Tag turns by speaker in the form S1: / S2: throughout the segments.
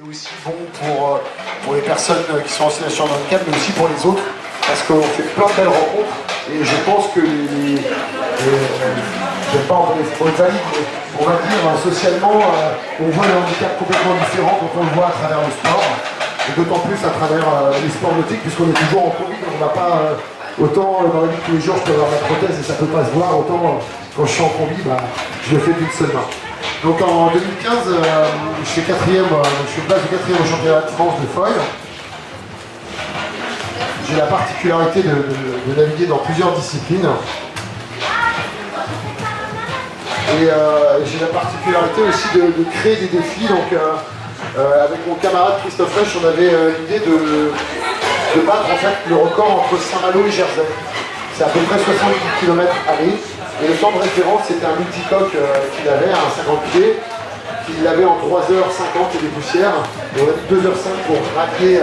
S1: est aussi bon pour les personnes qui sont en situation de handicap, mais aussi pour les autres, parce qu'on fait plein de belles rencontres, et je pense que je n'aime pas en parler pour les valides, mais on va dire socialement, on voit le handicap complètement différent quand on le voit à travers le sport, et d'autant plus à travers les sports nautiques, puisqu'on est toujours en Covid, on ne va pas... autant dans la vie de tous les jours, je peux avoir ma prothèse et ça ne peut pas se voir, autant quand je suis en combi, je le fais d'une seule main. Donc en 2015, je fais quatrième, je suis place de quatrième au championnat de France de foil. J'ai la particularité de naviguer dans plusieurs disciplines. Et j'ai la particularité aussi de créer des défis. Donc avec mon camarade Christophe Reich, on avait l'idée de battre en fait le record entre Saint-Malo et Jersey. C'est à peu près 70 km aller. Et le temps de référence, c'était un multicoque qu'il avait à un 50 pieds, qu'il avait en 3h50 et des poussières. Et on a mis 2h05 pour rallier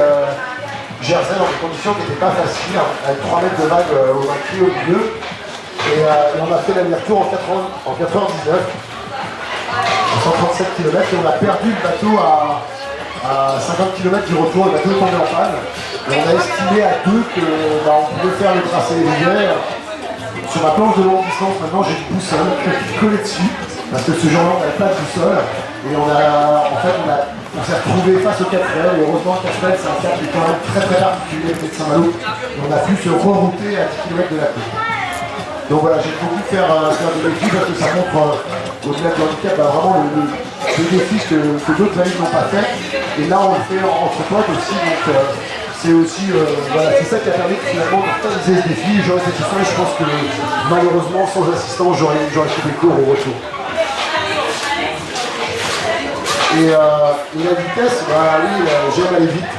S1: Jersey dans des conditions qui n'étaient pas faciles, avec 3 mètres de vague au maquis au milieu. Et on a fait l'aller-retour en 99, 137 km, et on a perdu le bateau à 50 km du retour, le bateau est tombé en panne. Et on a estimé à deux qu'on pouvait faire le tracé légère. Sur ma planche de longue distance, maintenant j'ai une boussole collée dessus, parce que ce jour-là on n'avait pas de boussole, et on s'est retrouvé face au 4L, et heureusement le 4L c'est un cap qui est quand même très très particulier de Saint-Malo, et on a pu se rerouter à 10 km de la côte. Donc voilà, j'ai beaucoup faire de défis parce que ça montre au-delà de handicap vraiment le défi que d'autres valides n'ont pas fait, et là on le fait entre potes aussi, donc c'est aussi, voilà, c'est ça qui a permis de finalement réaliser ce défi. J'aurais été tout seul, je pense que malheureusement, sans assistance, j'aurais fait des cours au retour. Et la vitesse, oui, j'aime aller vite.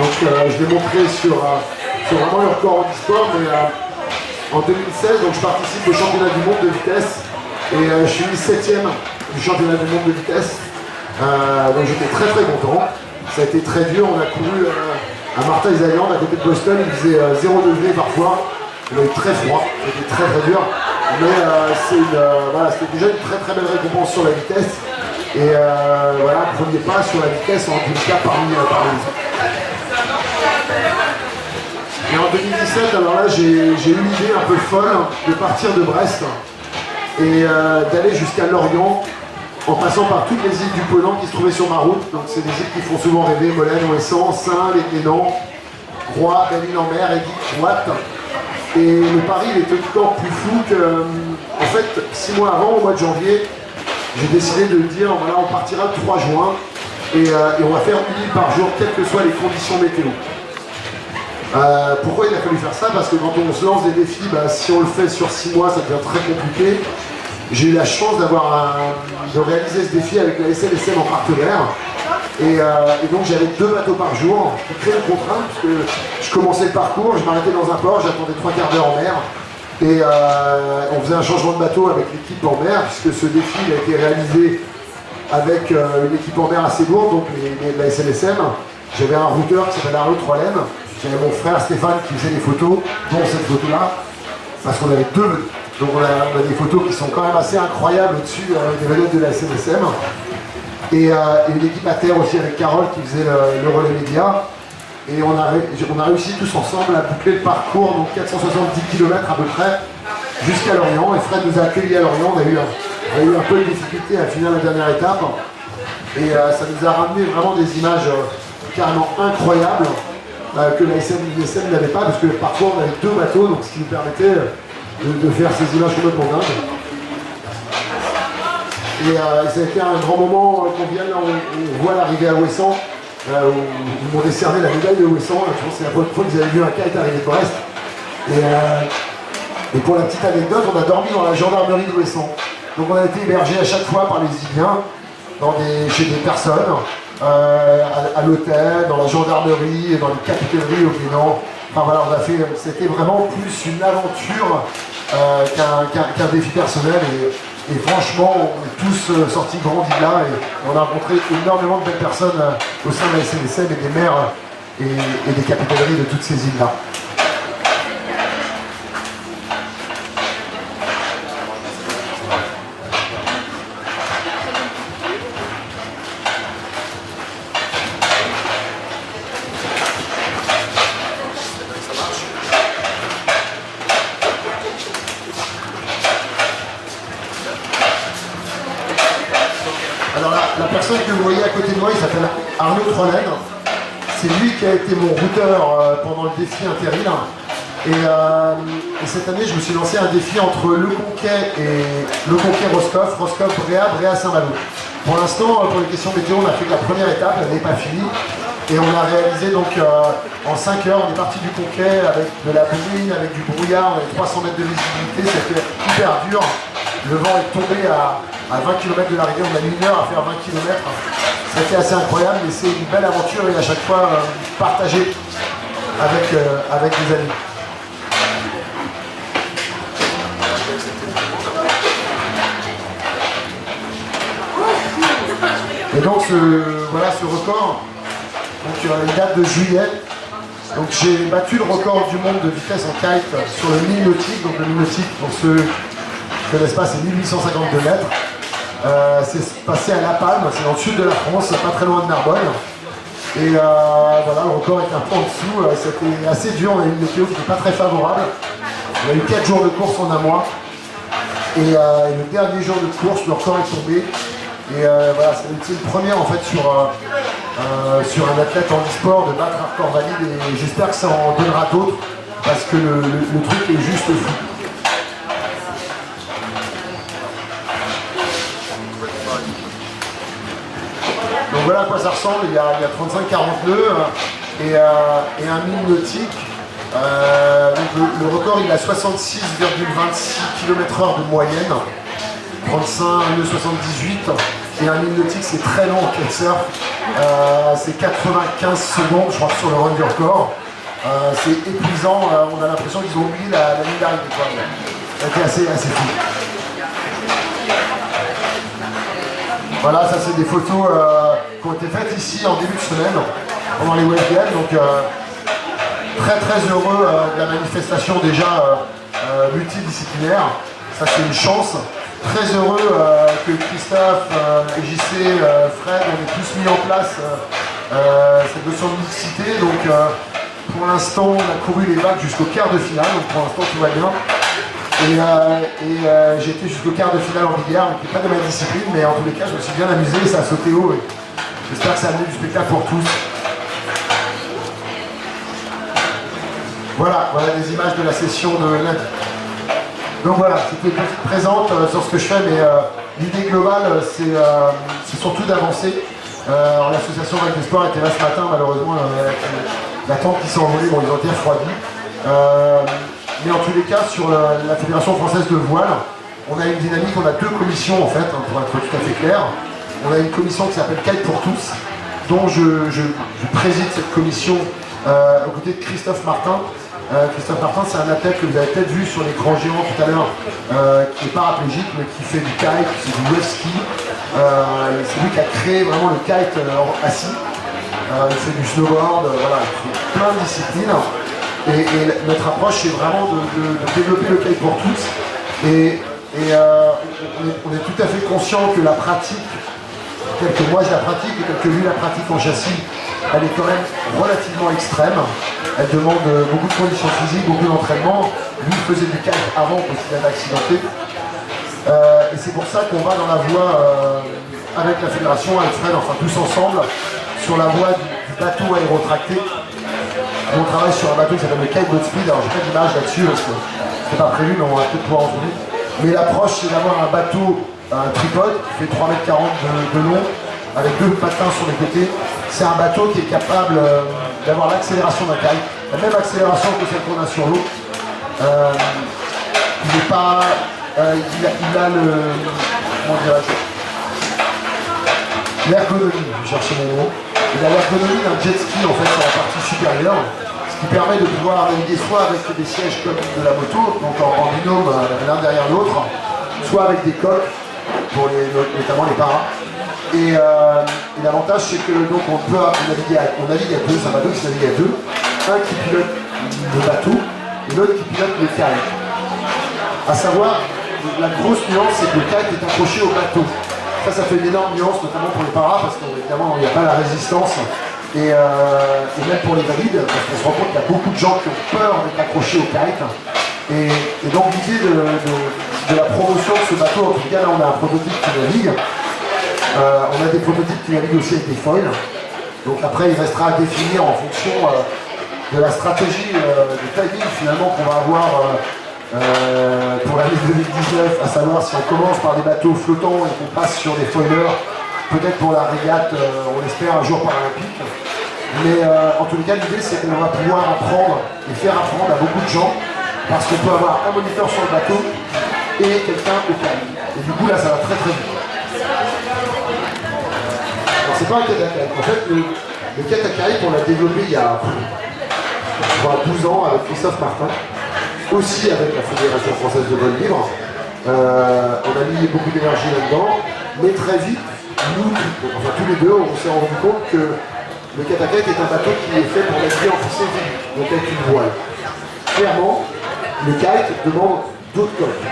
S1: Donc je l'ai montré sur vraiment le record en e-sport, mais en 2016, donc, je participe au championnat du monde de vitesse, et je suis 7ème du championnat du monde de vitesse. Donc j'étais très très content. Ça a été très dur, on a couru... à Martha's Island, à côté de Boston, il faisait 0 degré parfois, il avait très froid, c'était très très dur, mais c'était déjà une très très belle récompense sur la vitesse, et voilà, premier pas sur la vitesse en tout cas parmi les autres. Et en 2017, alors là j'ai eu l'idée un peu folle de partir de Brest et d'aller jusqu'à Lorient, en passant par toutes les îles du Ponant qui se trouvaient sur ma route. Donc c'est des îles qui font souvent rêver, Molène, Ouessant, Saint, Les Clénans, Groix, Belle-Île-en-Mer, Aiguille, Ouatte. Et le pari, il était encore plus fou que, en fait, 6 mois avant, au mois de janvier, j'ai décidé de dire, voilà, on partira le 3 juin et on va faire une île par jour, quelles que soient les conditions météo. Pourquoi il a fallu faire ça? Parce que quand on se lance des défis, si on le fait sur 6 mois, ça devient très compliqué. J'ai eu la chance de réaliser ce défi avec la SNSM en partenaire. Et donc j'avais 2 bateaux par jour, qui créaient une contrainte, parce que je commençais le parcours, je m'arrêtais dans un port, j'attendais 3 quarts d'heure en mer. Et on faisait un changement de bateau avec l'équipe en mer, puisque ce défi a été réalisé avec une équipe en mer assez lourde, donc la SNSM. J'avais un routeur qui s'appelle Arnaud Troilem. J'avais mon frère Stéphane qui faisait les photos, dont cette photo-là, parce qu'on avait 2. Donc on a des photos qui sont quand même assez incroyables au-dessus des vedettes de la SNSM. Et une équipe à terre aussi avec Carole qui faisait le relais média. Et on a réussi tous ensemble à boucler le parcours, donc 470 km à peu près, jusqu'à Lorient. Et Fred nous a accueillis à Lorient, on a eu un peu de difficulté à finir la dernière étape. Et ça nous a ramené vraiment des images carrément incroyables que la SNSM n'avait pas, parce que parfois on avait 2 bateaux, donc ce qui nous permettait de faire ces images complètement dingues. Et ça a été un grand moment qu'on vient, là, on voit l'arrivée à Ouessant, où ils m'ont décerné la médaille de Ouessant. Je pense que c'est la première fois que vous avez vu un kite arriver de Brest. Et pour la petite anecdote, on a dormi dans la gendarmerie de Ouessant. Donc on a été hébergé à chaque fois par les Iliens, chez des personnes, à l'hôtel, dans la gendarmerie, dans les capitaineries au Clénan. Enfin voilà, c'était vraiment plus une aventure qu'un défi personnel. Et franchement, on est tous sortis grandis de là, et on a rencontré énormément de belles personnes au sein de la SNSM et des maires et des capitaineries de toutes ces îles-là. Tronen. C'est lui qui a été mon routeur pendant le défi intérim. Et cette année, je me suis lancé un défi entre Le Conquet et Le Conquet Roscoff, Roscoff Bréa, Bréa Saint-Malo. Pour l'instant, pour les questions météo, on a fait que la première étape, elle n'est pas finie. Et on a réalisé donc en 5 heures, on est parti du Conquet avec de la bruine, avec du brouillard, on avait 300 mètres de visibilité, c'était hyper dur. Le vent est tombé à 20 km de l'arrivée, on a mis 1 heure à faire 20 km. C'était assez incroyable, mais c'est une belle aventure et à chaque fois partagée avec des amis. Et donc ce record, donc, il date de juillet. Donc j'ai battu le record du monde de vitesse en kite sur le mille nautique. Donc le mille nautique, pour ceux qui ne connaissent pas, c'est 1852 mètres. C'est passé à La Palme, c'est dans le sud de la France, pas très loin de Narbonne. Et voilà, le record est un peu en dessous. C'était assez dur, on a eu une météo qui n'était pas très favorable. On a eu 4 jours de course en un mois. Et le dernier jour de course, le record est tombé. Et voilà, c'est une première en fait sur un athlète en e-sport de battre un record valide et j'espère que ça en donnera d'autres parce que le truc est juste fou. Donc voilà à quoi ça ressemble, il y a 35-40 nœuds et un mille nautique. Donc le record il a 66,26 km/h de moyenne, 35 nœuds 78. Et un mille nautique c'est très long en kitesurf, c'est 95 secondes je crois sur le run du record. C'est épuisant, on a l'impression qu'ils ont oublié la ligne d'arrivée. C'était assez fou. Voilà, ça c'est des photos qui ont été faites ici en début de semaine, pendant les week-ends. Donc très heureux de la manifestation déjà multidisciplinaire. Ça c'est une chance. Très heureux que Christophe, JC, Fred, on ait tous mis en place cette notion de mixité. Donc pour l'instant, on a couru les vagues jusqu'au quart de finale, donc pour l'instant tout va bien. Et j'ai été jusqu'au quart de finale en billard, donc pas de ma discipline, mais en tous les cas, je me suis bien amusé, ça a sauté haut. Et j'espère que ça a amené du spectacle pour tous. Voilà des images de la session de lundi. Donc voilà, c'était une petite présente sur ce que je fais, mais l'idée globale, c'est surtout d'avancer. L'association Vague des Sports était là ce matin, malheureusement, la tente qui s'est envolée, bon, ils ont été refroidis. Mais en tous les cas, sur la Fédération Française de Voile, on a une dynamique, on a 2 commissions en fait, pour être tout à fait clair. On a une commission qui s'appelle Kite pour tous, dont je préside cette commission aux côtés de Christophe Martin. Christophe Martin, c'est un athlète que vous avez peut-être vu sur l'écran géant tout à l'heure, qui est paraplégique, mais qui fait du kite, qui fait du wave ski. C'est lui qui a créé vraiment le kite assis. Il fait du snowboard, voilà, il fait plein de disciplines. Et notre approche, c'est vraiment de développer le kite pour tous. Et on est tout à fait conscient que la pratique, telle que moi je la pratique et telle que lui la pratique en châssis, elle est quand même relativement extrême. Elle demande beaucoup de conditions physiques, beaucoup d'entraînement. Lui, il faisait du kite avant parce qu'il avait accidenté. Et c'est pour ça qu'on va dans la voie avec la fédération, avec Fred, enfin tous ensemble, sur la voie du bateau aérotracté. On travaille sur un bateau qui s'appelle le Kite Boat Speed. Alors j'ai pas d'image là-dessus parce que c'était pas prévu, mais on va peut-être pouvoir en trouver. Mais l'approche, c'est d'avoir un bateau, un tripode qui fait 3,40 m de long, avec 2 patins sur les côtés. C'est un bateau qui est capable d'avoir l'accélération d'un kite, la même accélération que celle qu'on a sur l'eau. Il n'est pas... il a le... Comment dirais-je, l'ergonomie, je cherchais mon mot. Il a l'ergonomie d'un jet ski en fait sur la partie supérieure, ce qui permet de pouvoir naviguer soit avec des sièges comme de la moto, donc en binôme l'un derrière l'autre, soit avec des coques, pour notamment les paras. Et l'avantage c'est que donc on navigue à 2, c'est un bateau qui se navigue à 2, un qui pilote le bateau et l'autre qui pilote le kite. A savoir, la grosse nuance c'est que le kite est accroché au bateau. Ça fait une énorme nuance, notamment pour les paras, parce qu'évidemment il n'y a pas la résistance, et même pour les valides, parce qu'on se rend compte qu'il y a beaucoup de gens qui ont peur d'être accrochés au kite. Et donc l'idée de la promotion de ce bateau, en tout cas là on a un prototype qui navigue, on a des prototypes qui naviguent aussi avec des foils, Donc après, il restera à définir en fonction de la stratégie du timing finalement qu'on va avoir pour l'année 2019, à savoir si on commence par des bateaux flottants et qu'on passe sur des foilers, peut-être pour la régate, on l'espère un jour paralympique. Mais en tous les cas, l'idée c'est qu'on va pouvoir apprendre et faire apprendre à beaucoup de gens, parce qu'on peut avoir un moniteur sur le bateau et quelqu'un au calme. Et du coup là, ça va très très vite. Alors c'est pas un catakaï. En fait, le catakaï, on l'a développé il y a 12 ans avec Christophe Martin, aussi avec la Fédération Française de Vol Libre. On a mis beaucoup d'énergie là-dedans, mais très vite, nous, enfin tous les deux, on s'est rendu compte que le catakaï est un bateau qui est fait pour naviguer en fossé vide, donc avec une voile. Clairement, le kite demande d'autres coques.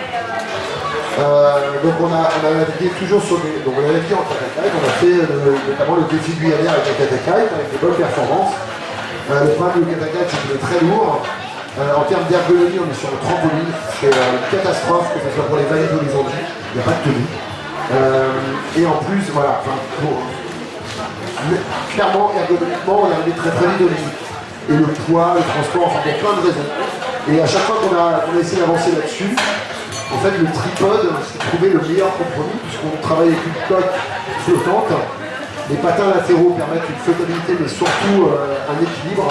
S1: Donc on a navigué toujours sur des... Donc on a navigué en catakaï, on a fait notamment le défi guyanaire avec le catakaï, avec de bonnes performances. Le problème du catakaï, c'est qu'il est très lourd. En termes d'ergonomie, on est sur le trampoline, c'est une catastrophe, que ce soit pour les valides ou les Antilles, il n'y a pas de tenue. Et en plus, voilà, clairement, ergonomiquement, on est arrivé très très vite au limite. Et le poids, le transport, enfin pour plein de raisons. Et à chaque fois qu'on a essayé d'avancer là-dessus, en fait le tripode, c'est trouver le meilleur compromis, puisqu'on travaille avec une coque flottante. Les patins latéraux permettent une flottabilité, mais surtout un équilibre,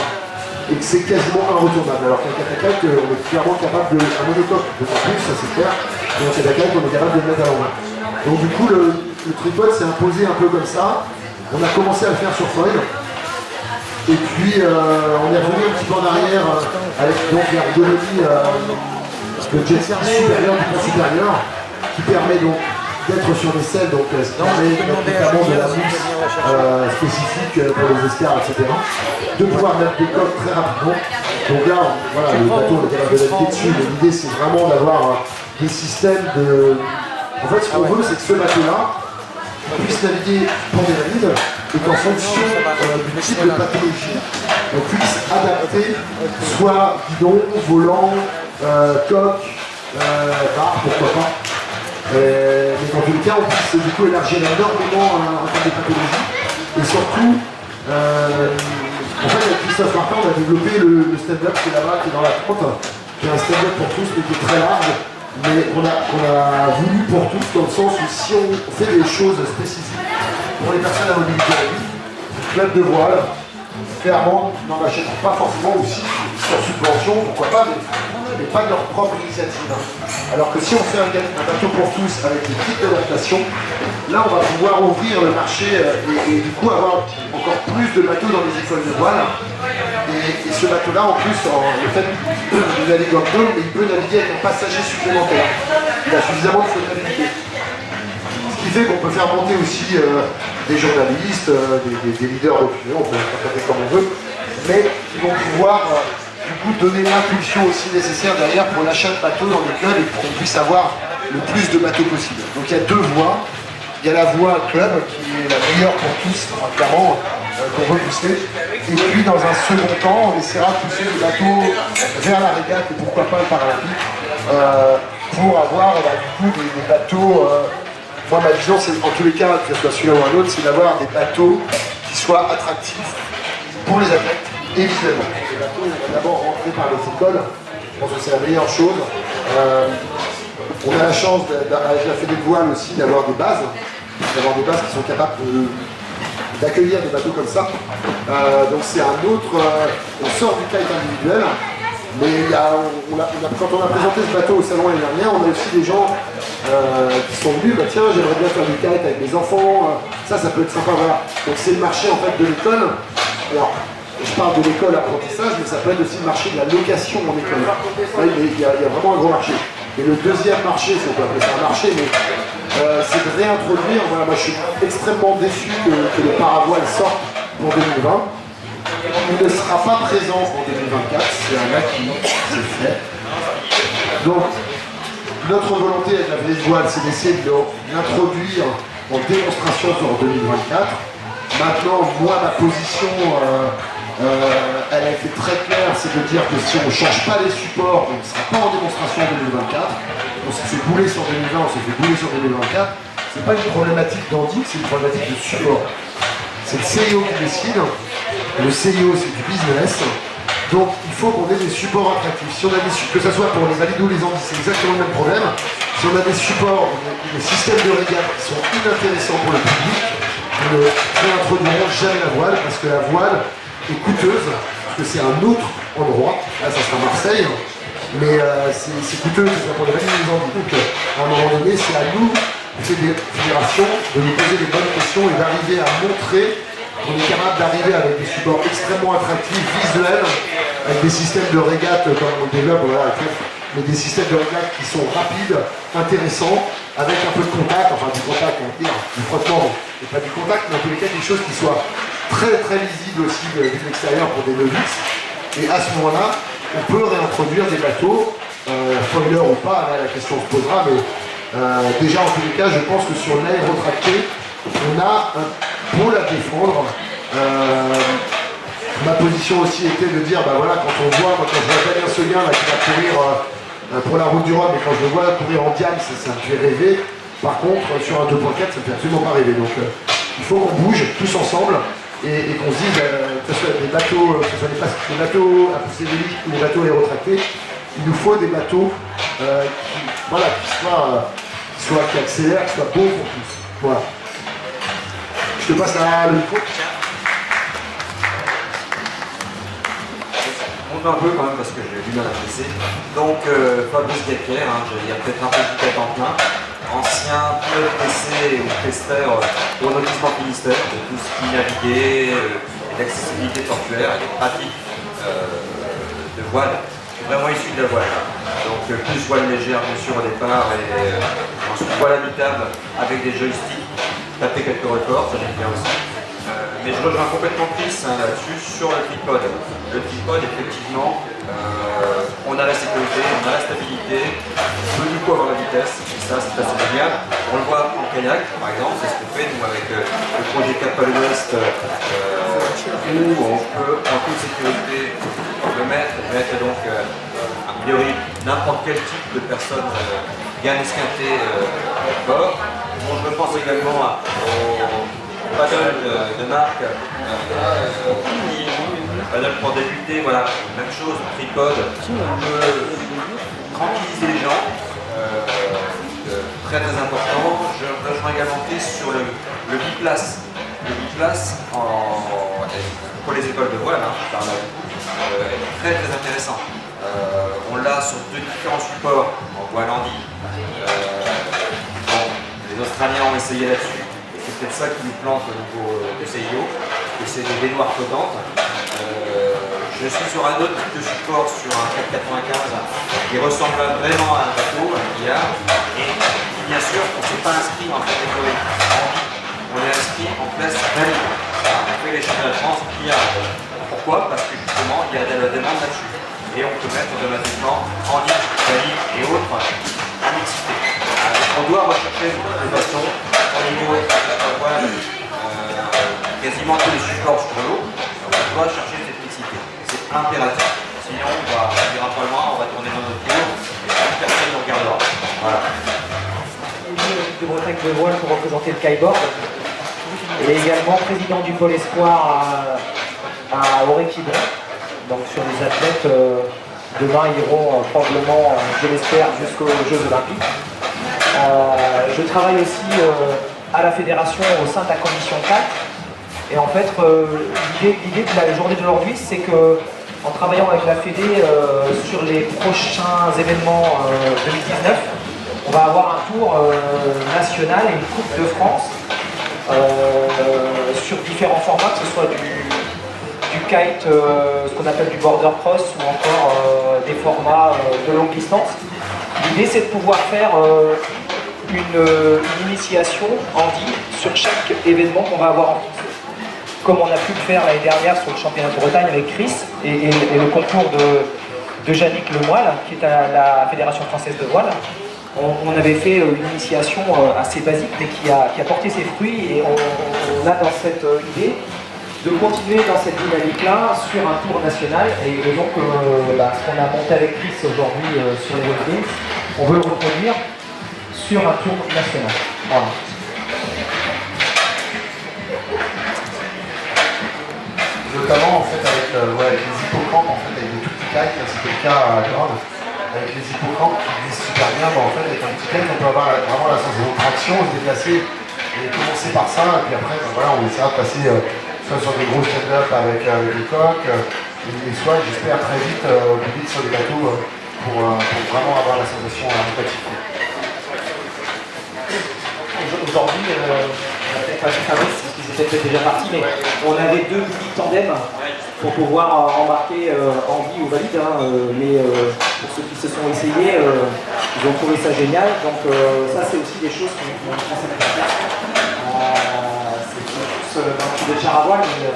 S1: et que c'est quasiment inretournable. Alors qu'un catakaï, on est clairement capable de... Un monocoque, d'autant plus, ça c'est clair, mais un catakaï, on est capable de le mettre à l'envers. Donc du coup, le tripode s'est imposé un peu comme ça. On a commencé à le faire sur foil. Et puis, on est revenu un petit peu en arrière avec donc l'ergonomie de jet ski supérieur du point supérieur, qui permet donc d'être sur des selles, donc ce qui permet notamment de la mousse spécifique pour les escarres, etc. De pouvoir mettre des coques très rapidement. Donc là, voilà, le bateau on est capable de naviguer dessus, mais l'idée c'est vraiment d'avoir des systèmes de... En fait, ce qu'on veut, c'est que ce bateau-là puisse naviguer pour des valides et qu'en fonction du type de pathologie, on puisse adapter soit guidon, volant, coque, barre, pourquoi pas. Mais dans tous les cas, on puisse du coup élargir énormément en termes de pathologie. Et surtout, en fait, avec Christophe Martin, on a développé le stand-up qui est là-bas, qui est dans la pente, qui est un stand-up pour tous, mais qui est très large, mais qu'on a voulu pour tous, dans le sens où si on fait des choses spécifiques pour les personnes à mobilité réduite, club de voile, clairement, n'en achèteront pas forcément aussi sur subvention, pourquoi pas, mais pas de leur propre initiative. Alors que si on fait un bateau pour tous avec des kits d'adaptation, là on va pouvoir ouvrir le marché et du coup avoir encore plus de bateaux dans les écoles de voile. Et ce bateau-là, en plus, le fait de naviguer en deux, il peut naviguer avec un passager supplémentaire. Il a suffisamment de flottabilité. Ce qui fait qu'on peut faire monter aussi des journalistes, des leaders d'opinion, on peut les traiter comme on veut, mais qui vont pouvoir du coup donner l'impulsion aussi nécessaire derrière pour l'achat de bateaux dans les clubs et pour qu'on puisse avoir le plus de bateaux possible. Donc il y a deux voies. Il y a la voie club qui est la meilleure pour tous, enfin, clairement, qu'on veut pousser. Et puis dans un second temps, on essaiera de pousser les bateaux vers la régate et pourquoi pas le paralympique pour avoir du coup des bateaux. Moi ma vision c'est en tous les cas, que ce soit celui-là ou un autre, c'est d'avoir des bateaux qui soient attractifs pour les athlètes et visuellement. Les bateaux, on va d'abord rentrer par les écoles, je pense que c'est la meilleure chose. On a la chance, avec la Fédé de voile aussi, d'avoir des bases qui sont capables d'accueillir des bateaux comme ça. Donc c'est un autre... on sort du kite individuel, mais quand on a présenté ce bateau au salon l'année dernière, on a aussi des gens qui sont venus, bah tiens, j'aimerais bien faire du kite avec mes enfants, ça peut être sympa, voilà. Donc c'est le marché en fait de l'école. Alors, je parle de l'école apprentissage, mais ça peut être aussi le marché de la location en école. Il y a vraiment un gros marché. Et le deuxième marché, si on peut appeler ça un marché, mais c'est de réintroduire, voilà, moi je suis extrêmement déçu que le paravoile sorte pour 2020. Il ne sera pas présent en 2024, c'est un acquis, c'est fait. Donc, notre volonté avec la Fédé de voile, c'est d'essayer de l'introduire en démonstration sur 2024. Maintenant, moi, ma position, elle a été très claire, c'est de dire que si on ne change pas les supports, on ne sera pas en démonstration en 2024. On s'est fait bouler sur 2020, on s'est fait bouler sur 2024. C'est pas une problématique d'antique, c'est une problématique de support. c'est le CIO qui décide. Le CIO, c'est du business. Donc il faut qu'on ait des supports attractifs. Si on a que ce soit pour les valides ou les handis, c'est exactement le même problème. Si on a des supports, des systèmes de régate qui sont inintéressants pour le public, nous ne réintroduirons jamais la voile parce que la voile est coûteuse, parce que c'est un autre endroit. Là, ça sera Marseille. Mais c'est coûteux, que ce soit pour les valides ou les handis. Donc à un moment donné, c'est à nous, fédération, de nous poser les bonnes questions et d'arriver à montrer qu'on est capable d'arriver avec des supports extrêmement attractifs, visuels, avec des systèmes de régate comme on développe, voilà, mais des systèmes de régate qui sont rapides, intéressants, avec un peu de contact, enfin du contact, on va dire, du frottement, et pas du contact, mais en tous les cas quelque chose qui soit très très lisible aussi de l'extérieur pour des novices. Et à ce moment-là, on peut réintroduire des bateaux, spoiler ou pas, là la question se posera, mais déjà en tous les cas, je pense que sur l'aérotracté, on a pour la défendre. Ma position aussi était de dire, bah voilà, quand on voit, moi, quand je vois Damien Seguin là, qui va courir pour la route du Rhum, et quand je le vois courir en diam, ça me fait rêver. Par contre, sur un 2.4, ça me fait absolument pas rêver. Donc il faut qu'on bouge tous ensemble et qu'on se dise, que ce soit des bateaux, que ce soit des bateaux à poussée d'hélice ou des bateaux aérotractés, il nous faut des bateaux qui accélèrent, qui soient beaux pour tous. Voilà. Je te passe le micro.
S2: On monte un peu quand même parce que j'ai du mal à passer. Donc Fabrice Guéquer, il y a peut-être un peu de tête en plein, ancien pilote PC ou testeur pour Nautisme Finistère, de tout ce qui naviguait, l'accessibilité portuaire et des pratiques de voile, vraiment issu de la voile. Donc plus voile légère bien sûr au départ et ensuite voile habitable avec des joysticks, taper quelques records, ça j'aime bien aussi. Mais je rejoins complètement Chris là-dessus sur le tripod. Le tripod, effectivement, on a la sécurité, on a la stabilité, on peut du coup avoir la vitesse, et ça c'est assez génial. On le voit en kayak, par exemple, c'est ce qu'on fait nous avec le projet Cap à l'Ouest, où on peut en toute sécurité le mettre donc a priori n'importe quel type de personne bien esquinté bord. Bon, je pense également au paddle de marque, paddle pour débuter, voilà, même chose, tripod, on peut tranquilliser les gens, très très important. Je rejoins également Chris sur le biplace. Le biplace pour les écoles de voile, par là, est très très intéressant. On l'a sur deux différents supports, en voile handi. Les Australiens ont essayé là-dessus, et c'est peut-être ça qui nous plante au niveau du CIO, que c'est des baignoires flottantes. Je suis sur un autre type de support, sur un 495, qui ressemble vraiment à un bateau, un billard, et bien sûr, on ne s'est pas inscrit en catégorie handi, on est inscrit en classe valide. On fait les championnats de France billard. Pourquoi? Parce que justement, il y a de la demande là-dessus. Et on peut mettre automatiquement handi, valide et autres en mixité. On doit rechercher de façon au niveau de la voile, quasiment tous les supports sur l'eau, on doit chercher cette mixité. C'est impératif. Sinon, on ira pas loin, on va tourner dans notre tour et personne ne regardera. Voilà.
S3: De Bretagne de voile pour représenter le kiteboard. Et également président du pôle espoir à Auré-Quiberon. Donc sur les athlètes, demain iront probablement, je l'espère, jusqu'aux Jeux Olympiques. Je travaille aussi à la fédération au sein de la commission 4. Et en fait, l'idée de la journée d'aujourd'hui, c'est que en travaillant avec la Fédé sur les prochains événements 2019, on va avoir un tour national et une Coupe de France sur différents formats, que ce soit du kite, ce qu'on appelle du border cross ou encore des formats de longue distance. L'idée, c'est de pouvoir faire une initiation handi sur chaque événement qu'on va avoir en France. Comme on a pu le faire l'année dernière sur le championnat de Bretagne avec Chris et le concours de Yannick Lemoyle, qui est à la Fédération Française de Voile. On avait fait une initiation assez basique, mais qui a porté ses fruits, et on a dans cette idée de continuer dans cette dynamique-là sur un tour national. Et donc, ce qu'on a monté avec Chris aujourd'hui sur les World Games, on veut le reproduire sur un tour national. Voilà.
S1: notamment en fait avec les hippocampes, en fait, avec des tout petits kites, c'était le cas à Grande, avec les hippocampes qui glissent super bien. En fait, avec un petit kite, on peut avoir vraiment la sensation de traction, se déplacer et commencer par ça, et puis après, voilà, on essaiera de passer soit sur des gros stand-up avec des coques, et soit, j'espère, très vite, au plus vite sur des bateaux pour vraiment avoir la sensation aquatique.
S3: Aujourd'hui, on a peut-être pas fait Fabrice, parce qu'ils étaient peut-être déjà partis, mais on avait 2 petits tandems pour pouvoir embarquer Andy ou Valide, mais pour ceux qui se sont essayés, ils ont trouvé ça génial. Donc ça, c'est aussi des choses qu'on pensait à faire. C'est plus dans le de char à voile, mais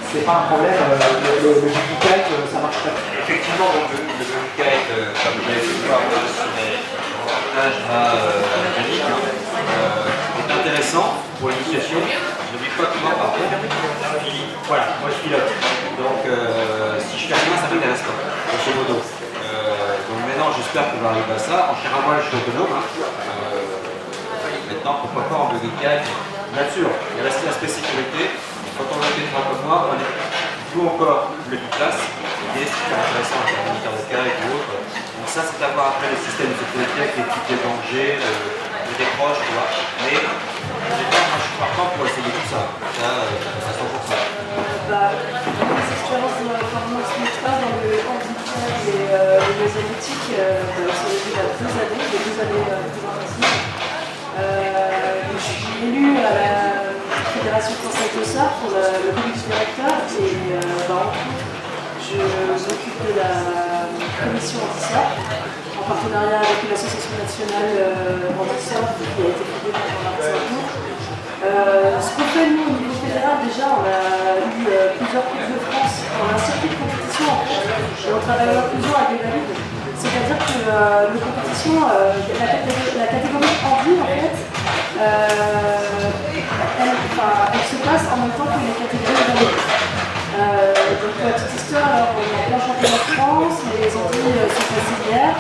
S3: c'est pas un problème. Le buggy kite, ça marche très bien.
S2: Effectivement, donc, le buggy kite, comme vous l'avez pu voir sur les reportages Yannick, est intéressant pour l'initiation. N'oublie pas comment par contre, voilà, moi je pilote. Donc si je fais rien, ça m'intéresse pas, grosso modo. Donc maintenant j'espère qu'on va arriver à ça. En char à voile, je suis autonome. Maintenant, pourquoi pas en buggy kite. Bien sûr, il reste l'aspect sécurité. Quand on a fait comme moi, on joue encore le biplace. L'idée, c'est super intéressant avec un militaire de kite ou autre. Donc ça, c'est d'avoir après le système de sécurité avec les types de danger, le décroche, tu vois. Mais moi, je suis partant pour essayer tout ça. Ça, à 100%.
S4: Les expériences de performance multiple dans le handicap et les mésonétiques, sont depuis il y a 2 années, les 2 années plus intensives. Je suis élue à la Fédération française de surf pour le comité directeur et entre autres, je m'occupe de la commission anti-surf en partenariat avec l'association nationale anti-surf qui a été fondée par Jean-Marc Sarkozy. Ce qu'on fait nous au niveau fédéral, déjà on a eu plusieurs coupes de France, on a un circuit de compétition en fait, et on travaille plusieurs avec des valides. C'est-à-dire que la compétition, la catégorie Andy en fait, elle se passe en même temps que les catégories valides. Donc pour la petite histoire, on a plein championnat de France, les Antilles sont passées hier.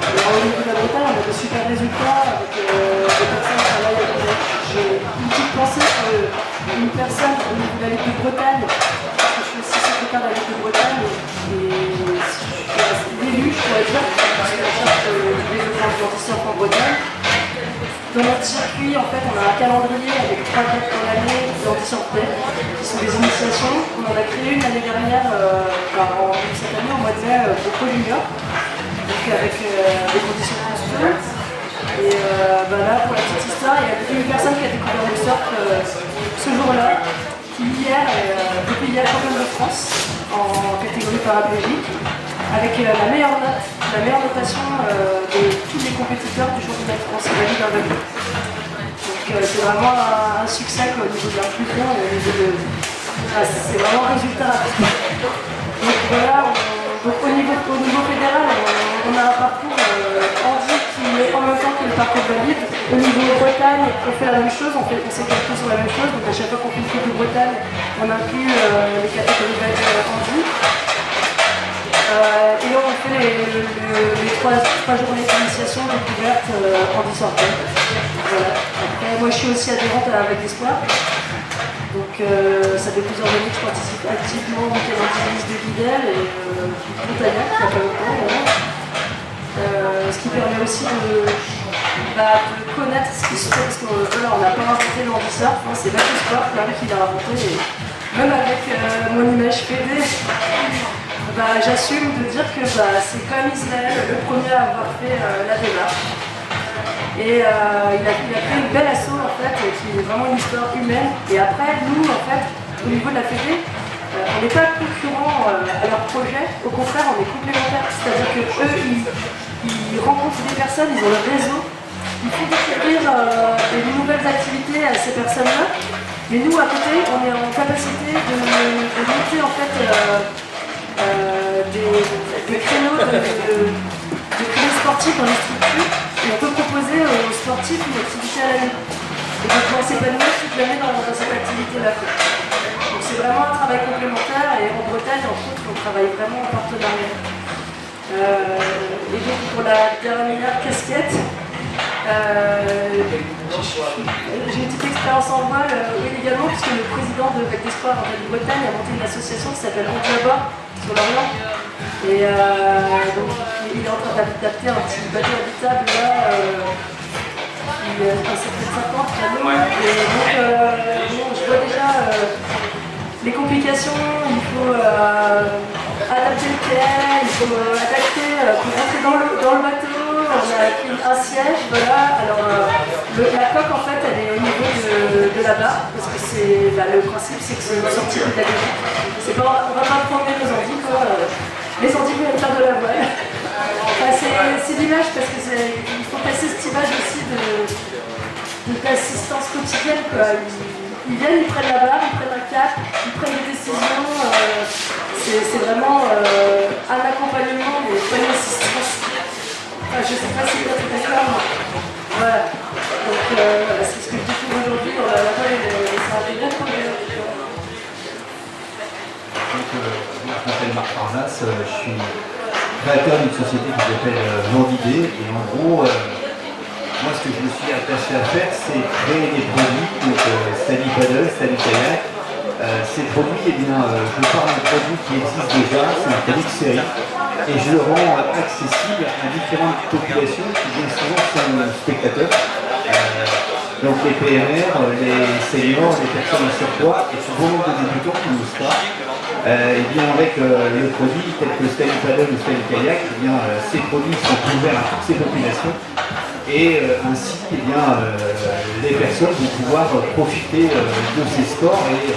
S4: Au niveau de la Bretagne, on a de super résultats avec des personnes qui travaillent avec nous. J'ai une petite pensée sur une personne au niveau de la Ligue de Bretagne, parce que je suis aussi secrétaire de la Ligue de Bretagne, et si je suis l'élu, je pourrais dire, parce que je cherche du développement du handicap en Bretagne. Dans notre circuit, en fait, on a un calendrier avec 3 dates dans l'année d'handicapés, qui sont des initiations. On en a créé une l'année dernière, cette année, en mois de mai, pour Pro Junior, donc avec des conditions consules. Et là, pour la petite histoire, il y a une personne qui a découvert le surf ce jour-là, qui depuis hier, championne de France en catégorie paraplégique, avec la meilleure notation de tous les compétiteurs du championnat de France valide en valide. Donc c'est vraiment un succès au niveau de l'inclusion et au niveau de. C'est vraiment un résultat rapide. Donc voilà, au niveau fédéral, on a un parcours Andy qui est en même temps que le parcours valide. Au niveau Bretagne, on fait la même chose, on s'est calqué sur la même chose. Donc à chaque fois qu'on fait une coupe de Bretagne, on inclut les catégories valides Andy. Et on fait les 3 journées d'initiation découverte en dissortant. Voilà. Après, moi je suis aussi adhérente avec Espoir. Donc ça fait plusieurs années que je participe activement au week-end anti-liste de Guidel et Montagnac, il n'y a pas longtemps. Ce qui permet aussi de connaître ce qui se fait, parce qu'on n'a pas inventé le handisurf, c'est Bac Sport qui l'a inventé. Et même avec mon image PD, j'assume de dire que c'est comme Israël, le premier à avoir fait la démarche. Et il a fait une belle asso en fait, qui est vraiment une histoire humaine. Et après, nous, en fait, au niveau de la Fédé, on n'est pas concurrents à leur projet, au contraire, on est complémentaires. C'est-à-dire qu'eux, ils rencontrent des personnes, ils ont leur réseau, ils font découvrir des nouvelles activités à ces personnes-là. Mais nous, à côté, on est en capacité de monter en fait des créneaux de créneaux sportifs dans les structures. Et on peut proposer aux sportifs une activité à l'année. Et de pouvoir s'épanouir toute l'année dans cette activité-là. Donc c'est vraiment un travail complémentaire et en Bretagne, entre autres, on travaille vraiment en partenariat. Et donc pour la dernière casquette, j'ai une petite expérience en voile, oui, également, puisque le président de Vague d'Espoir en Bretagne a monté une association qui s'appelle Anti-Abord sur l'Orient. Et donc, il est en train d'adapter un petit bateau habitable là, qui est près de 50 canaux. Et donc, bon, je vois déjà les complications, il faut adapter le quai, il faut adapter pour rentrer dans le bateau. On a pris un siège, voilà. Alors, la coque, en fait, elle est au niveau de la barre, parce que le principe, c'est que c'est une sortie pédagogique. On va pas promener nos Antilles, quoi. Les Antilles veulent faire de la voile. Enfin, c'est l'image, parce qu'il faut passer cette image aussi d'assistance quotidienne, quoi. Ils viennent, ils prennent la barre, ils prennent un cap, ils prennent des décisions. C'est vraiment un accompagnement, mais pas une assistance. Enfin, je ne sais pas si vous êtes d'accord, mais voilà. Donc, c'est ce que je découvre aujourd'hui dans la voile, c'est un des gros projets.
S5: Donc, je m'appelle Marc Parnas, je suis créateur d'une société qui s'appelle Vendidée, et en gros, moi ce que je me suis attaché à faire, c'est créer des produits, donc Stanley Paddle, Stanley Kayak. Ces produits, eh bien, je parle d'un produit qui existe déjà, c'est un produit de série, et je le rends accessible à différentes populations qui bien souvent sont spectateurs. Donc les PMR, les seniors, les personnes en surpoids, et souvent nombre de débutants qui n'osent pas. Et bien avec le produit tel que Stanley Paddle ou Stanley Kayak, eh bien, ces produits sont ouverts à toutes ces populations. Et ainsi, eh bien, les personnes vont pouvoir profiter de ces sports et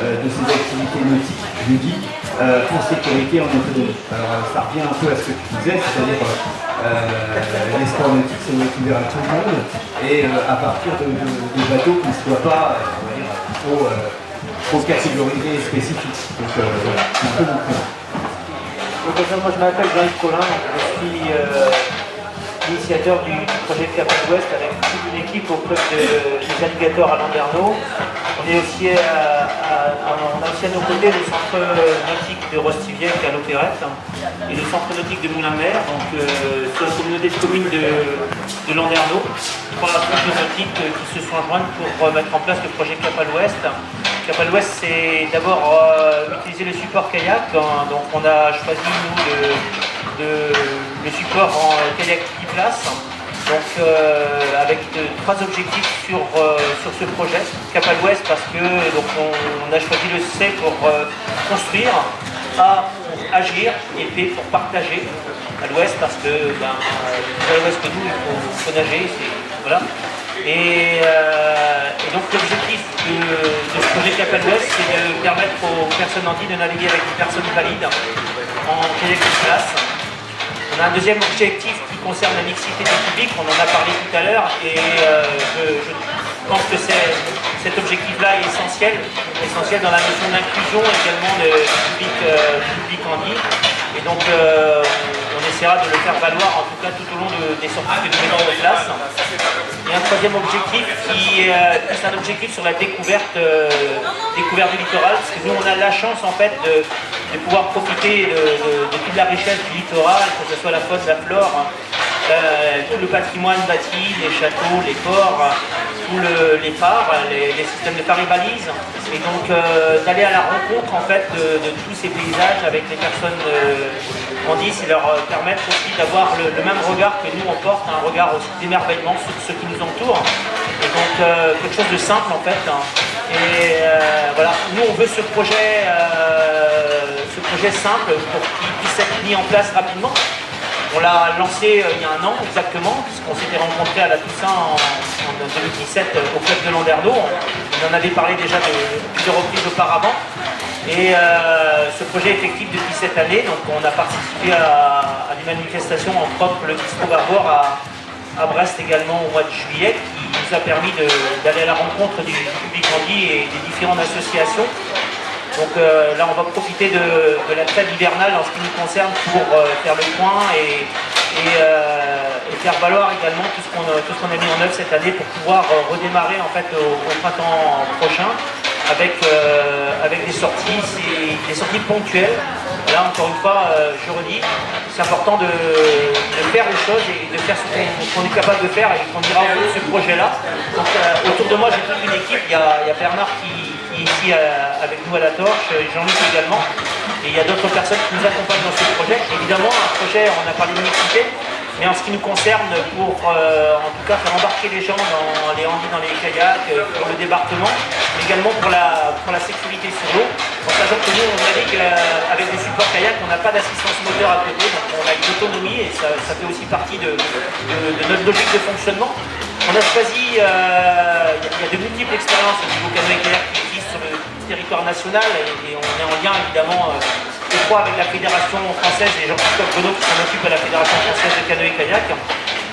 S5: de ces activités nautiques, ludiques, en sécurité, en autonomie. Alors ça revient un peu à ce que tu disais, c'est-à-dire les sports nautiques sont ouverts à tout le monde et à partir des bateaux qui ne soient pas on va dire, trop catégorisés et spécifiques. Donc voilà, c'est un peu mon point.
S3: Moi je m'appelle Jean-Yves Collin, je suis initiateur du projet Cap Ouest avec toute une équipe au club des alligators à Landerneau. On est aussi on a aussi à nos côtés le centre nautique de Rostiviec à l'Opérette et le centre nautique de Moulin-Mer, donc sur la communauté de communes de Landerneau. Trois communes nautiques qui se sont jointes pour mettre en place le projet Cap à l'Ouest. Cap à l'Ouest, c'est d'abord utiliser le support kayak, donc on a choisi nous le support en kayak biplace, donc avec trois objectifs sur ce projet. Cap à l'Ouest parce que donc on a choisi le C pour construire, A pour agir et P pour partager. À l'Ouest parce que à l'Ouest que nous il faut nager, voilà. Et donc l'objectif de ce projet Cap à l'Ouest, c'est de permettre aux personnes handies de naviguer avec des personnes valides en kayak biplace. On a un deuxième objectif qui concerne la mixité du public, on en a parlé tout à l'heure, et je pense que cet objectif-là est essentiel dans la notion d'inclusion également du public handi. Et donc on essaiera de le faire valoir, en tout cas tout au long des sorties que nous mettons en place. Et un troisième objectif qui est un objectif sur la découverte du littoral, parce que nous on a la chance en fait de pouvoir profiter de toute la richesse du littoral, que ce soit la faune, la flore, tout le patrimoine bâti, les châteaux, les ports, les phares, les systèmes de phares et balises, et donc d'aller à la rencontre en fait de tous ces paysages avec les personnes handis et leur permettre aussi d'avoir le même regard que nous on porte, un regard aussi d'émerveillement sur ce qui nous entoure, et donc quelque chose de simple en fait. Et voilà, nous on veut ce projet simple pour qu'il puisse être mis en place rapidement. On l'a lancé il y a un an exactement, puisqu'on s'était rencontrés à la Toussaint en 2017 au club de Landerneau. On en avait parlé déjà de plusieurs reprises auparavant. Et ce projet est effectif depuis cette année, donc on a participé à des manifestations, entre autres le Disco Barbore à Brest également au mois de juillet, qui nous a permis d'aller à la rencontre du public handi et des différentes associations. Donc là on va profiter de la trêve hivernale en ce qui nous concerne pour faire le point et faire valoir également tout ce qu'on a mis en œuvre cette année pour pouvoir redémarrer en fait au printemps prochain avec des sorties ponctuelles. Là encore une fois, je redis, c'est important de faire les choses et de faire ce qu'on est capable de faire et qu'on dira au bout de ce projet-là. Donc autour de moi j'ai toute une équipe, il y a Bernard qui est ici avec nous à la torche, Jean-Luc également, et il y a d'autres personnes qui nous accompagnent dans ce projet. Évidemment un projet, on a parlé de mixité, mais en ce qui nous concerne, pour en tout cas faire embarquer les gens dans les handis, dans les kayaks, pour le débarquement, mais également pour la sécurité sur l'eau. En sachant que nous, on a dit qu'avec des supports kayak, on n'a pas d'assistance moteur à côté, donc on a une autonomie et ça fait aussi partie de notre logique de fonctionnement. On a choisi, il y a de multiples expériences au niveau canoë-kayak qui existent sur le territoire national et on est en lien évidemment étroit avec la Fédération française et Jean-Christophe Bonneau qui s'en occupe à la Fédération française de canoë-kayak.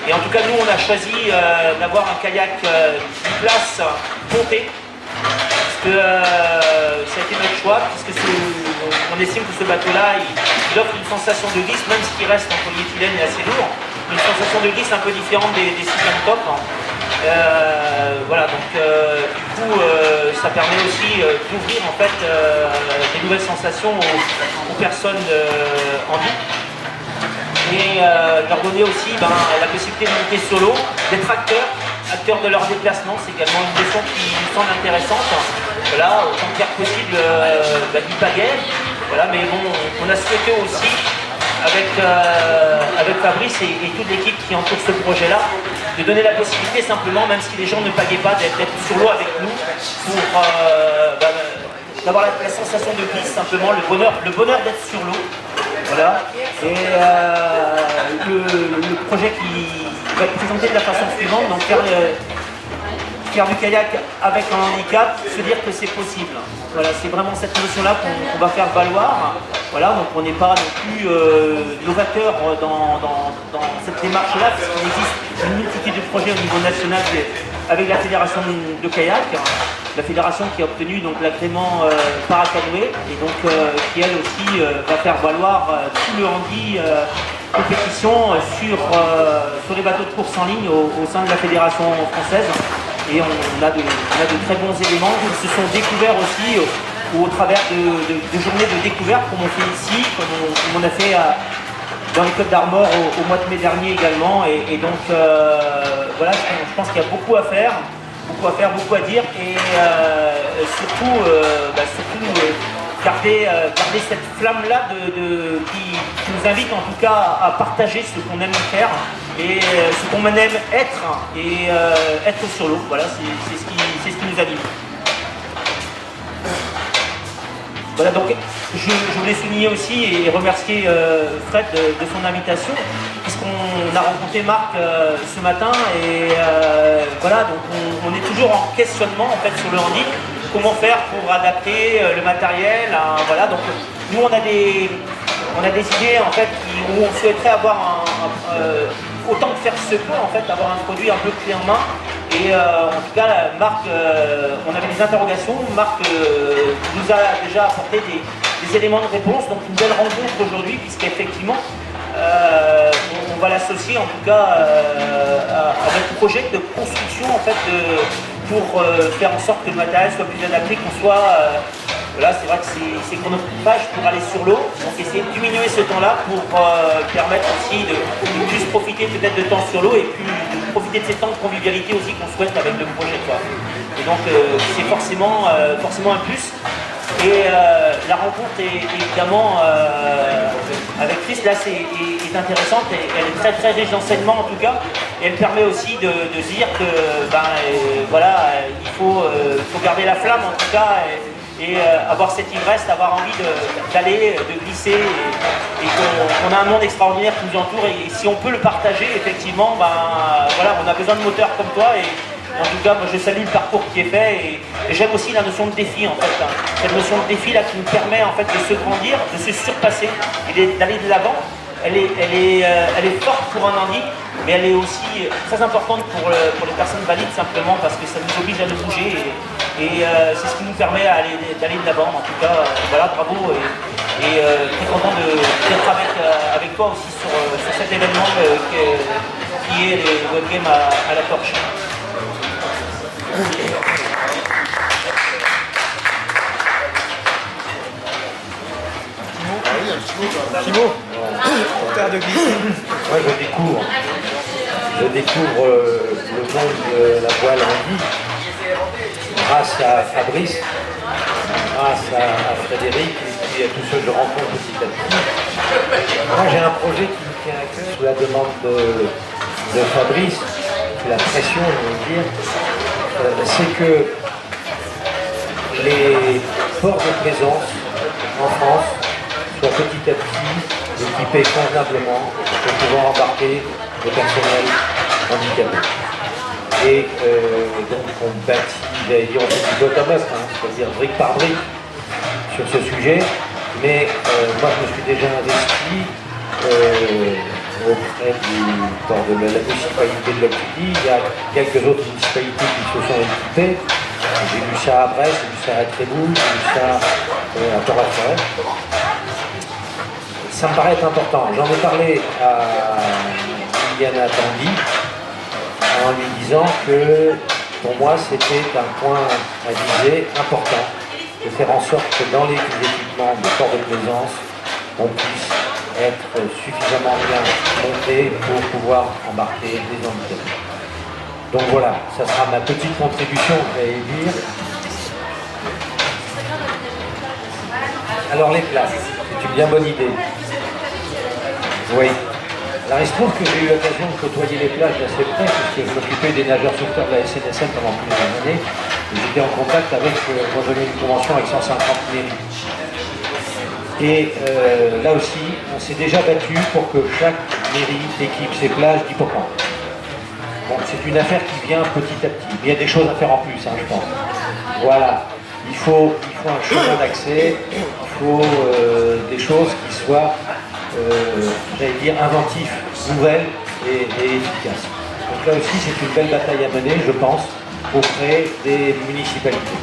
S3: Et en tout cas, nous, on a choisi d'avoir un kayak biplace ponté. Parce que ça a été notre choix, puisque on estime que ce bateau-là, il offre une sensation de glisse, même ce qui reste en polyéthylène est assez lourd, une sensation de glisse un peu différente des systèmes top. Voilà, donc du coup, ça permet aussi d'ouvrir en fait des nouvelles sensations aux personnes en vie. Et leur donner aussi la possibilité de monter sur l'eau, d'être acteurs de leur déplacement, c'est également une leçon qui nous semble intéressante. Voilà, autant que faire possible du pagaie. Voilà, mais bon, on a souhaité aussi, avec Fabrice et toute l'équipe qui entoure ce projet-là, de donner la possibilité simplement, même si les gens ne pagaient pas, d'être sur l'eau avec nous, pour d'avoir la sensation de glisse, simplement, le bonheur d'être sur l'eau. Voilà, et le projet qui va être présenté de la façon suivante, donc faire du kayak avec un handicap, se dire que c'est possible. Voilà, c'est vraiment cette notion-là qu'on va faire valoir. Voilà, donc on n'est pas non plus novateur dans cette démarche-là, parce qu'il existe une multitude de projets au niveau national avec la fédération de kayak. La fédération qui a obtenu donc l'agrément paracanoë et donc qui elle aussi va faire valoir tout le handi compétition sur les bateaux de course en ligne au sein de la fédération française. Et on a de très bons éléments qui se sont découverts aussi au travers de journées de découverte comme on fait ici, comme on a fait dans les Côtes d'Armor au mois de mai dernier également. Et donc voilà, je pense qu'il y a beaucoup à faire, beaucoup à dire et surtout garder cette flamme-là qui nous invite en tout cas à partager ce qu'on aime faire et ce qu'on aime être et être sur l'eau. Voilà, c'est ce qui nous anime. Voilà, donc je voulais souligner aussi et remercier Fred de son invitation, puisqu'on a rencontré Marc ce matin et voilà, donc on est toujours en questionnement en fait sur le handi, comment faire pour adapter le matériel, voilà, donc nous on a des idées en fait où on souhaiterait avoir autant que faire se peut en fait, avoir un produit un peu clé en main. Et en tout cas, Marc, on avait des interrogations. Marc nous a déjà apporté des éléments de réponse. Donc une belle rencontre aujourd'hui, puisqu'effectivement, on va l'associer en tout cas à notre projet de construction en fait, pour faire en sorte que le matériel soit plus adapté, qu'on soit là, c'est vrai que c'est chronophage pour aller sur l'eau, donc essayer de diminuer ce temps-là pour permettre aussi de plus profiter peut-être de temps sur l'eau et puis de profiter de ces temps de convivialité aussi qu'on souhaite avec le projet, quoi. Et donc c'est forcément un plus. Et la rencontre est évidemment avec Chris là est intéressante et elle est très très riche d'enseignements en tout cas, et elle permet aussi de dire que voilà, il faut garder la flamme en tout cas. Et avoir cette ivresse, avoir envie d'aller, de glisser et qu'on a un monde extraordinaire qui nous entoure et si on peut le partager effectivement, voilà, on a besoin de moteurs comme toi et en tout cas moi je salue le parcours qui est fait et j'aime aussi la notion de défi en fait, cette notion de défi là qui nous permet en fait de se grandir, de se surpasser et d'aller de l'avant. Elle est forte pour un handi, mais elle est aussi très importante pour les personnes valides simplement parce que ça nous oblige à nous bouger et c'est ce qui nous permet d'aller de l'avant. En tout cas, voilà, bravo et très content d'être avec toi aussi sur cet événement qui est les Web Games à la torche.
S1: Thibaut.
S3: Terre de glisse. Moi, je découvre le monde de la voile en vie grâce à Fabrice, grâce à Frédéric et puis à tous ceux que je rencontre petit à petit. Moi, j'ai un projet qui me tient à cœur sous la demande de Fabrice, sous la pression, je veux dire, c'est que les ports de plaisance en France soient petit à petit équipés convenablement pour pouvoir embarquer le personnel handicapé. Et donc on bâtit, j'allais dire, on fait du bottom-up, c'est-à-dire brique par brique sur ce sujet. Mais moi je me suis déjà investi auprès du port de la municipalité de Locquigny. Il y a quelques autres municipalités qui se sont équipées. J'ai vu ça à Brest, j'ai vu ça à Tréboul, j'ai vu ça à Port-la-Forêt. Ça me paraît être important. J'en ai parlé à Liliana Tanguy en lui disant que pour moi c'était un point à viser important de faire en sorte que dans les équipements de port de plaisance, on puisse être suffisamment bien monté pour pouvoir embarquer les handicapés. Donc voilà, ça sera ma petite contribution, j'allais dire. Alors les places, c'est une bien bonne idée. Oui. Alors il se trouve que j'ai eu l'occasion de côtoyer les plages d'assez près, puisque je m'occupais des nageurs sauveteurs de la SNSM pendant plusieurs années. Et j'étais en contact avec, moi j'avais une convention avec 150 mairies. Et là aussi, on s'est déjà battu pour que chaque mairie équipe ses plages d'hippocampe. Bon, c'est une affaire qui vient petit à petit. Mais il y a des choses à faire en plus, hein, je pense. Voilà. Il faut un chemin d'accès, il faut des choses qui soient, j'allais dire, inventives, nouvelles et efficaces. Donc là aussi, c'est une belle bataille à mener, je pense, auprès des municipalités.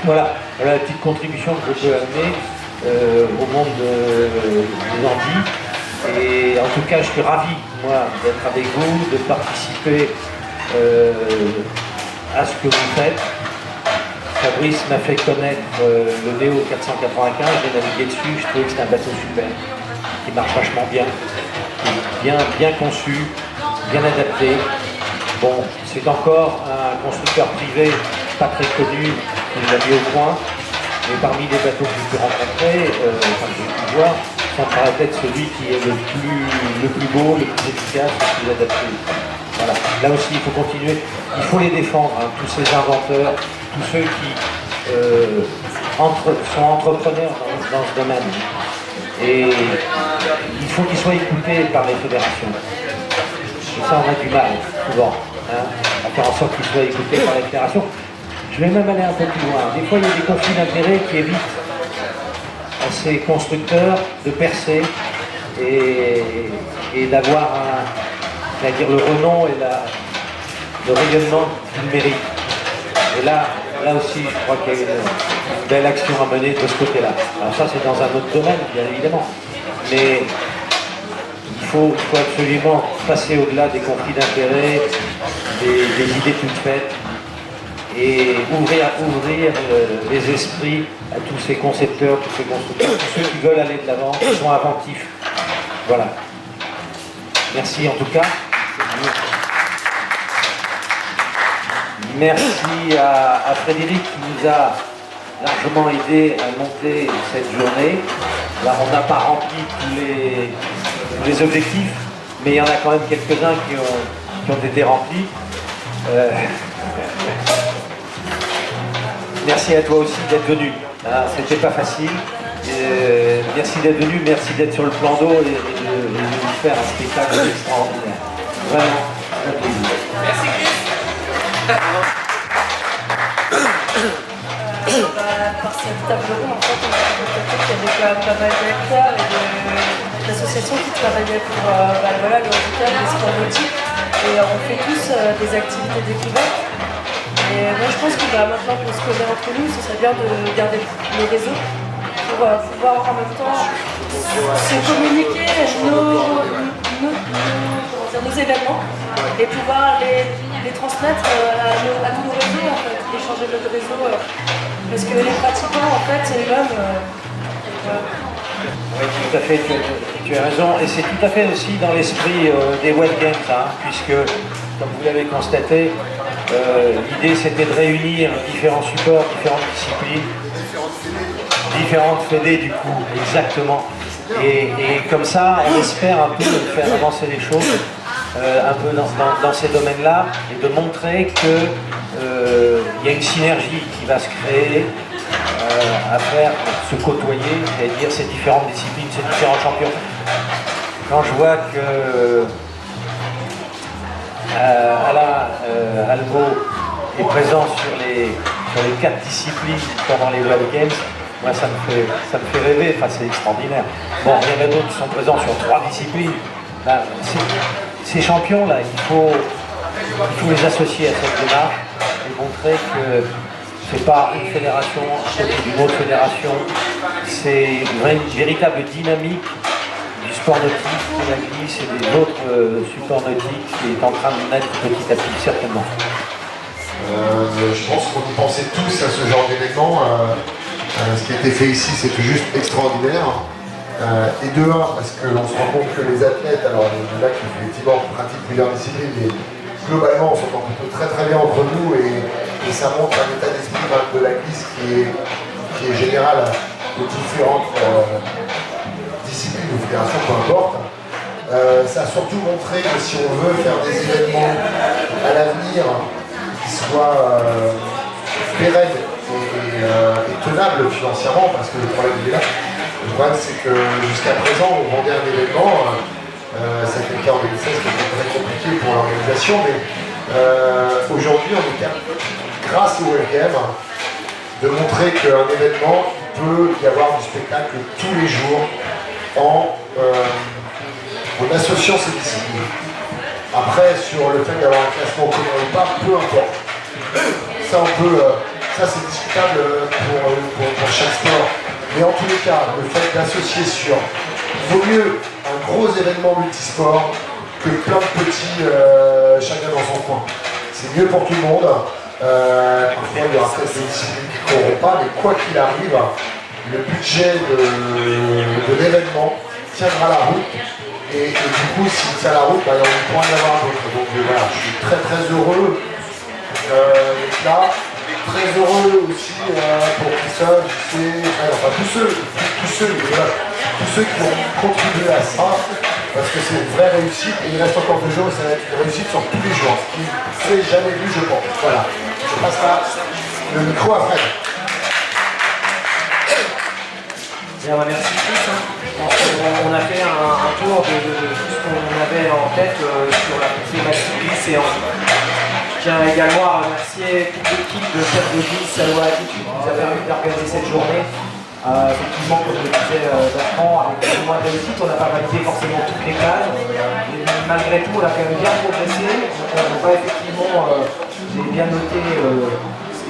S3: Voilà la petite contribution que je peux amener au monde des Antilles. Et en tout cas, je suis ravi, moi, d'être avec vous, de participer à ce que vous faites. Fabrice m'a fait connaître le Néo 495, j'ai navigué dessus, je trouvais que c'était un bateau super, qui marche vachement bien, qui est bien conçu, bien adapté. Bon, c'est encore un constructeur privé, pas très connu, qui l'a mis au point, mais parmi les bateaux que j'ai pu rencontrer, enfin que j'ai pu voir, ça me paraît être celui qui est le plus beau, le plus efficace, le plus adapté. Voilà. Là aussi, il faut continuer, il faut les défendre, hein, tous ces inventeurs, tous ceux qui sont entrepreneurs dans ce domaine. Et il faut qu'ils soient écoutés par les fédérations. Et ça, on a du mal, souvent, hein, à faire en sorte qu'ils soient écoutés par les fédérations. Je vais même aller un peu plus loin. Des fois, il y a des conflits d'intérêts qui évitent à ces constructeurs de percer et d'avoir le renom et le rayonnement qu'ils méritent. Et là aussi, je crois qu'il y a une belle action à mener de ce côté-là. Alors ça, c'est dans un autre domaine, bien évidemment. Mais il faut absolument passer au-delà des conflits d'intérêts, des idées toutes faites, et ouvrir les esprits à tous ces concepteurs, tous ces constructeurs, tous ceux qui veulent aller de l'avant, qui sont inventifs. Voilà. Merci en tout cas. Merci à Frédéric qui nous a largement aidé à monter cette journée. Alors on n'a pas rempli tous les objectifs, mais il y en a quand même quelques-uns qui ont été remplis. Merci à toi aussi d'être venu. C'était pas facile. Merci d'être venu, merci d'être sur le plan d'eau et de nous faire un spectacle extraordinaire. Vraiment, un plaisir.
S6: Merci Chris.
S4: Par cette table ronde, en fait, on a constaté qu'il y avait quand même pas mal d'acteurs et d'associations qui travaillaient pour le handicap, les sports nautiques. Et on fait tous des activités découvertes. Et moi je pense que maintenant qu'on se connaît entre nous, ce serait bien de garder les réseaux pour pouvoir en même temps se communiquer nos événements et pouvoir les transmettre à tous nos réseaux, en fait, échanger notre réseau. Parce que les pratiquants, en fait, c'est les mêmes.
S3: Oui, tout à fait. Tu as raison, et c'est tout à fait aussi dans l'esprit des Web Games, hein, puisque, comme vous l'avez constaté, l'idée c'était de réunir différents supports, différentes disciplines, différentes fédés du coup, exactement. Et comme ça, on espère un peu faire avancer les choses, un peu dans ces domaines-là, et de montrer qu'il y a une synergie qui va se créer à faire se côtoyer, c'est-à-dire ces différentes disciplines, ces différents champions. Quand je vois que Alain Albo est présent sur les 4 disciplines pendant les World Games, moi ça me fait rêver, enfin, c'est extraordinaire. Bon, il y en a d'autres qui sont présents sur 3 disciplines. Ben, ces champions-là, il faut les associer à cette démarche et montrer que c'est pas une fédération à côté d'une autre fédération, c'est une véritable dynamique du sport nautique, de la glisse et des autres supports nautiques qui est en train de naître petit à petit, certainement.
S1: Je pense qu'on y pensait tous à ce genre d'événement. Ce qui a été fait ici, c'était juste extraordinaire. Et de un, parce qu'on se rend compte que les athlètes, alors il y en a qui effectivement pratiquent plusieurs disciplines, mais globalement on s'entend plutôt très très bien entre nous et ça montre un état d'esprit de la glisse qui est général aux différentes disciplines ou fédérations, peu importe. Ça a surtout montré que si on veut faire des événements à l'avenir qui soient pérennes et tenables financièrement, parce que le problème est là. Le problème c'est que jusqu'à présent on vendait un événement, ça a été le cas en 2016 qui était très compliqué pour l'organisation, mais aujourd'hui on est capable, grâce au WebGame, de montrer qu'un événement, il peut y avoir du spectacle tous les jours en associant ces disciplines. Après, sur le fait d'avoir un classement commun ou pas, peu importe. Ça c'est discutable pour chaque sport. Mais en tous les cas, le fait d'associer sur vaut mieux un gros événement multisport que plein de petits chacun dans son coin. C'est mieux pour tout le monde. Parfois il y aura peut-être des disciplines qui ne courront pas, mais quoi qu'il arrive, le budget de l'événement tiendra la route. Et du coup, s'il tient la route, bah, on pourra y avoir d'autres. Donc voilà, je suis très très heureux d'être là. Très heureux aussi pour Christophe, enfin tous ceux qui ont contribué à ça, parce que c'est une vraie réussite et il reste encore 2 jours et ça va être une réussite sur tous les jours, ce qui ne s'est jamais vu je pense. Voilà, je passe le micro à Fred.
S3: Bien, merci tous. On a fait un tour de tout ce qu'on avait en tête sur la thématique glisse et hanche. Je tiens également à remercier toute l'équipe de chef de glisse Saloua Attitude qui nous a permis d'organiser cette journée. Effectivement, comme le disait Bertrand, avec plus ou moins de réussite, on n'a pas validé forcément toutes les cases. Mais malgré tout, on a quand même bien progressé. On va effectivement, j'ai bien noté,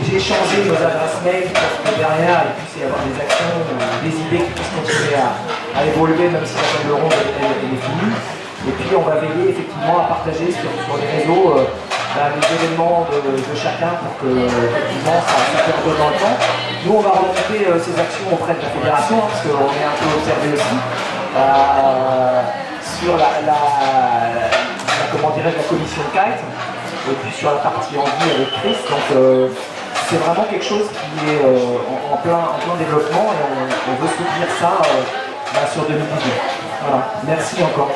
S3: j'ai changé nos adresses mail pour que derrière il puisse y avoir des actions, des idées qui puissent continuer à évoluer, même si la table ronde elle est finie. Et puis on va veiller effectivement à partager sur les réseaux les événements de chacun pour que effectivement ça perdure dans le temps. Nous on va remonter ces actions auprès de la fédération, hein, parce qu'on est un peu observé aussi sur comment dirais-je, la commission de kite, et puis sur la partie en vie avec Chris. Donc c'est vraiment quelque chose qui est en plein développement et on veut soutenir ça sur 2018. Voilà, merci encore.